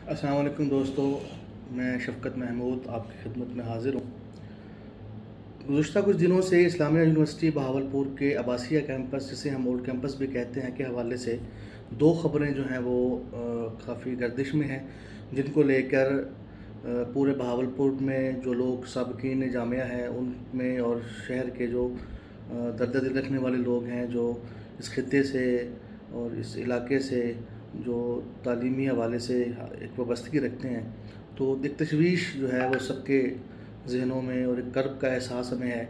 السلام علیکم دوستو، میں شفقت محمود آپ کی خدمت میں حاضر ہوں۔ گزشتہ کچھ دنوں سے اسلامیہ یونیورسٹی بہاولپور کے عباسیہ کیمپس، جسے ہم اولڈ کیمپس بھی کہتے ہیں، کے حوالے سے دو خبریں جو ہیں وہ کافی گردش میں ہیں، جن کو لے کر پورے بہاولپور میں جو لوگ سابقین جامعہ ہیں ان میں اور شہر کے جو درد دل رکھنے والے لوگ ہیں، جو اس خطے سے اور اس علاقے سے جو تعلیمی حوالے سے ایک وابستگی رکھتے ہیں، تو ایک تشویش جو ہے وہ سب کے ذہنوں میں اور ایک کرب کا احساس ہمیں ہے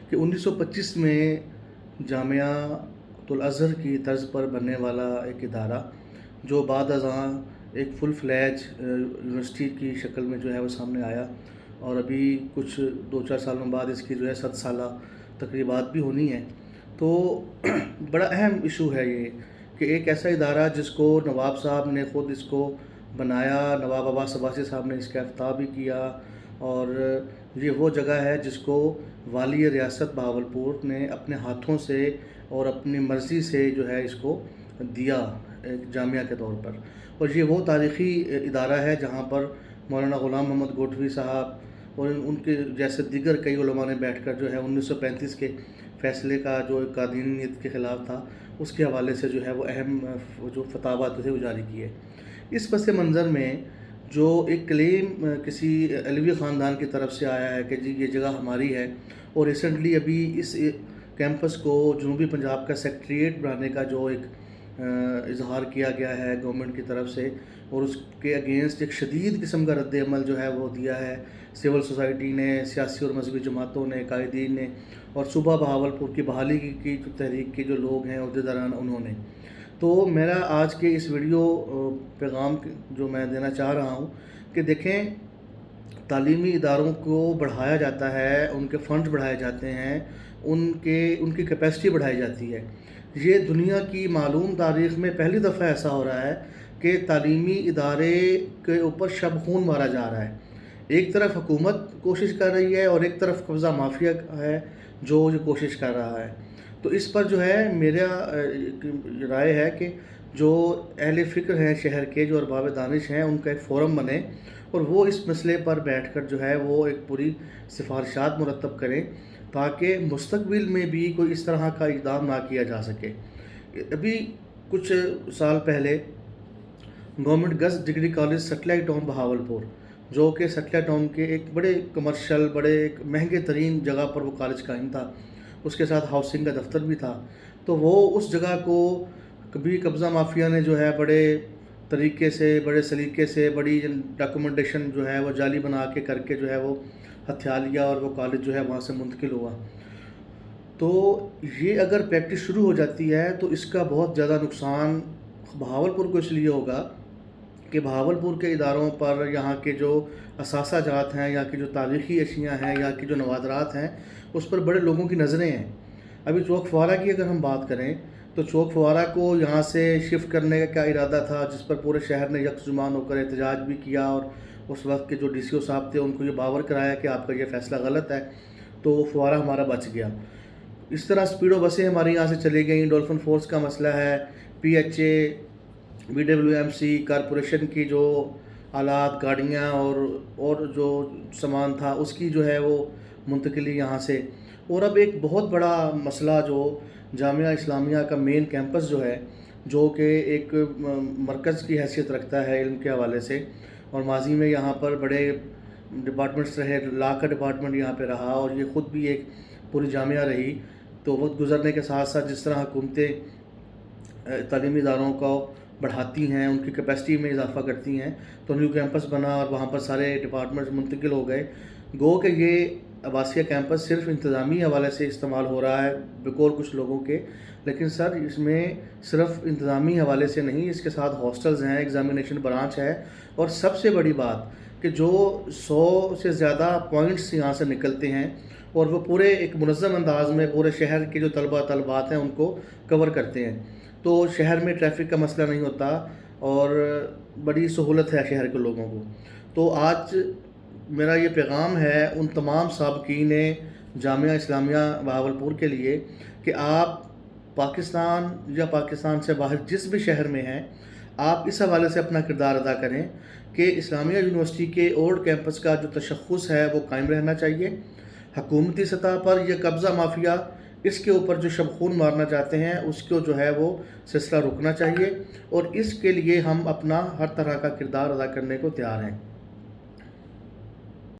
کہ 1925 میں جامعہ الازہر کی طرز پر بننے والا ایک ادارہ، جو بعد ازاں ایک فل فلیج یونیورسٹی کی شکل میں جو ہے وہ سامنے آیا، اور ابھی کچھ 2-4 سالوں بعد اس کی جو ہے 100 سالہ تقریبات بھی ہونی ہیں، تو بڑا اہم ایشو ہے یہ کہ ایک ایسا ادارہ جس کو نواب صاحب نے خود اس کو بنایا، نواب عباس عباسی صاحب نے اس کا افتتاح بھی کیا، اور یہ وہ جگہ ہے جس کو والی ریاست بہاولپور نے اپنے ہاتھوں سے اور اپنی مرضی سے جو ہے اس کو دیا ایک جامعہ کے طور پر، اور یہ وہ تاریخی ادارہ ہے جہاں پر مولانا غلام محمد گوٹھوی صاحب اور ان کے جیسے دیگر کئی علماء نے بیٹھ کر جو ہے 1935 کے فیصلے کا جو قانونیت کے خلاف تھا، اس کے حوالے سے جو ہے وہ اہم جو فتاویٰ تھے وہ جاری کیے۔ اس پس منظر میں جو ایک کلیم کسی علوی خاندان کی طرف سے آیا ہے کہ جی یہ جگہ ہماری ہے، اور ریسنٹلی ابھی اس کیمپس کو جنوبی پنجاب کا سیکٹریٹ بنانے کا جو ایک اظہار کیا گیا ہے گورنمنٹ کی طرف سے، اور اس کے اگینسٹ ایک شدید قسم کا رد عمل جو ہے وہ دیا ہے سول سوسائٹی نے، سیاسی اور مذہبی جماعتوں نے، قائدین نے، اور صوبہ بہاولپور کی بحالی کی تحریک کے جو لوگ ہیں عہدیداران انہوں نے۔ تو میرا آج کے اس ویڈیو پیغام جو میں دینا چاہ رہا ہوں کہ دیکھیں، تعلیمی اداروں کو بڑھایا جاتا ہے، ان کے فنڈز بڑھائے جاتے ہیں، ان کی کیپیسٹی بڑھائی جاتی ہے۔ یہ دنیا کی معلوم تاریخ میں پہلی دفعہ ایسا ہو رہا ہے کہ تعلیمی ادارے کے اوپر شب خون مارا جا رہا ہے۔ ایک طرف حکومت کوشش کر رہی ہے اور ایک طرف قبضہ مافیا ہے جو یہ کوشش کر رہا ہے۔ تو اس پر جو ہے میرا رائے ہے کہ جو اہل فکر ہیں شہر کے، جو ارباب دانش ہیں، ان کا ایک فورم بنے اور وہ اس مسئلے پر بیٹھ کر جو ہے وہ ایک پوری سفارشات مرتب کریں، تاکہ مستقبل میں بھی کوئی اس طرح کا اقدام نہ کیا جا سکے۔ ابھی کچھ سال پہلے government girls degree college satellite town Bahawalpur, جو کہ سیٹلائٹ ٹاؤن کے ایک بڑے کمرشل، بڑے ایک مہنگے ترین جگہ پر وہ کالج قائم تھا، اس کے ساتھ ہاؤسنگ کا دفتر بھی تھا، تو وہ اس جگہ کو کبھی قبضہ مافیا نے جو ہے بڑے طریقے سے، بڑے سلیقے سے، بڑی ڈاکومنٹیشن جو ہے وہ جعلی بنا کے کر کے جو ہے وہ ہتھیا لیا، اور وہ کالج جو ہے وہاں سے منتقل ہوا۔ تو یہ اگر پریکٹس شروع ہو جاتی ہے تو اس کا بہت زیادہ نقصان بہاولپور کو اس لیے ہوگا کہ بہاولپور کے اداروں پر یہاں کے جو اثاثہ جات ہیں، یہاں کی جو تاریخی اشیاء ہیں، یہاں کی جو نوادرات ہیں، اس پر بڑے لوگوں کی نظریں ہیں۔ ابھی چوک فوارہ کی اگر ہم بات کریں تو چوک فوارہ کو یہاں سے شفٹ کرنے کا ارادہ تھا، جس پر پورے شہر نے یک زبان ہو کر احتجاج بھی کیا، اور اس وقت کے جو ڈی سی او صاحب تھے ان کو یہ باور کرایا کہ آپ کا یہ فیصلہ غلط ہے، تو فوارہ ہمارا بچ گیا۔ اس طرح سپیڈو بسیں ہماری یہاں سے چلی گئیں، ڈولفن فورس کا مسئلہ ہے، P H A, B W M C corporation کی جو آلات، گاڑیاں اور جو سامان تھا اس کی جو ہے وہ منتقلی یہاں سے، اور اب ایک بہت بڑا مسئلہ جو جامعہ اسلامیہ کا مین کیمپس جو ہے، جو کہ ایک مرکز کی حیثیت رکھتا ہے علم کے حوالے سے، اور ماضی میں یہاں پر بڑے ڈپارٹمنٹس رہے، لا کا ڈپارٹمنٹ یہاں پہ رہا، اور یہ خود بھی ایک پوری جامعہ رہی، تو وقت گزرنے کے ساتھ ساتھ جس طرح حکومتیں تعلیمی اداروں کو بڑھاتی ہیں، ان کی کیپیسٹی میں اضافہ کرتی ہیں، تو نیو کیمپس بنا اور وہاں پر سارے ڈپارٹمنٹس منتقل ہو گئے۔ گو کہ یہ عباسیہ کیمپس صرف انتظامی حوالے سے استعمال ہو رہا ہے بقول کچھ لوگوں کے، لیکن سر اس میں صرف انتظامی حوالے سے نہیں، اس کے ساتھ ہاسٹلز ہیں، ایگزامینیشن برانچ ہے، اور سب سے بڑی بات کہ جو 100 سے زیادہ پوائنٹس یہاں سے نکلتے ہیں، اور وہ پورے ایک منظم انداز میں پورے شہر کے جو طلبات ہیں ان کو کور کرتے ہیں، تو شہر میں ٹریفک کا مسئلہ نہیں ہوتا، اور بڑی سہولت ہے شہر کے لوگوں کو۔ تو آج میرا یہ پیغام ہے ان تمام سابقین جامعہ اسلامیہ بہاولپور کے لیے کہ آپ پاکستان یا پاکستان سے باہر جس بھی شہر میں ہیں، آپ اس حوالے سے اپنا کردار ادا کریں کہ اسلامیہ یونیورسٹی کے اولڈ کیمپس کا جو تشخص ہے وہ قائم رہنا چاہیے. حکومتی سطح پر یہ قبضہ مافیا اس کے اوپر جو شب خون مارنا چاہتے ہیں اس کو جو ہے وہ سلسلہ رکنا چاہیے، اور اس کے لیے ہم اپنا ہر طرح کا کردار ادا کرنے کو تیار ہیں.